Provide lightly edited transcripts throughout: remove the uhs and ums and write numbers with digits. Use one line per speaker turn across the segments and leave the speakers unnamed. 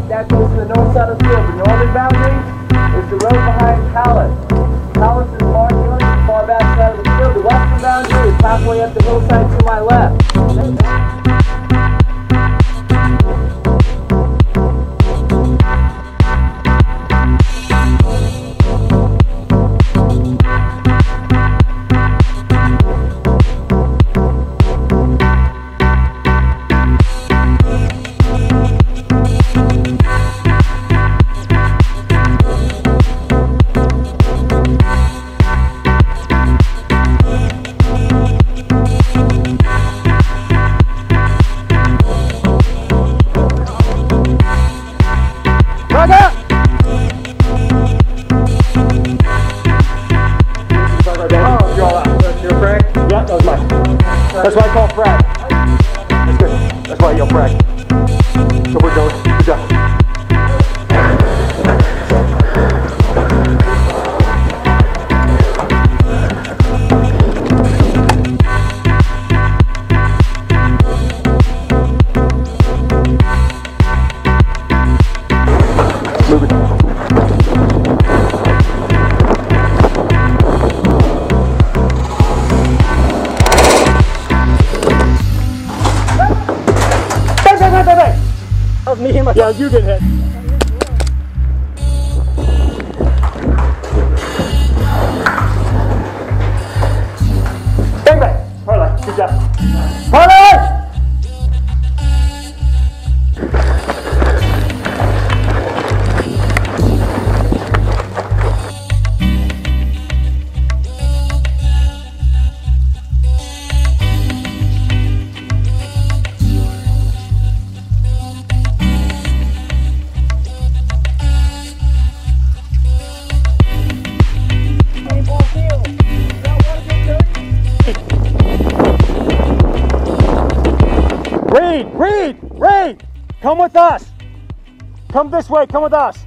that goes to the north side of the field. The northern boundary is the road behind Palace. Palace is marginally the far back side of the field. The western boundary is halfway up the hillside to my left.
That's why I call frag. That's good. That's why I yell frag. So we're going. Good job. Move it. That was me and my... Yeah, you did hit. Bang bang! Parlay, good job. Parlay! Reed! Come with us! Come this way, come with us!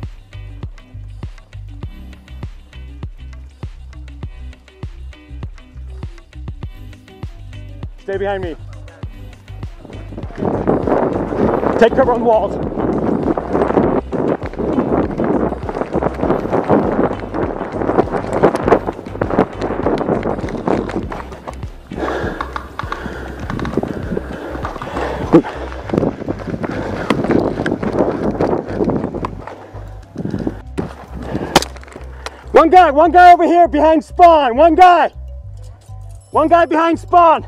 Stay behind me. Take cover on the walls. One guy over here behind spawn. One guy behind spawn.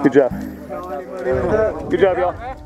Good job. Good job, y'all.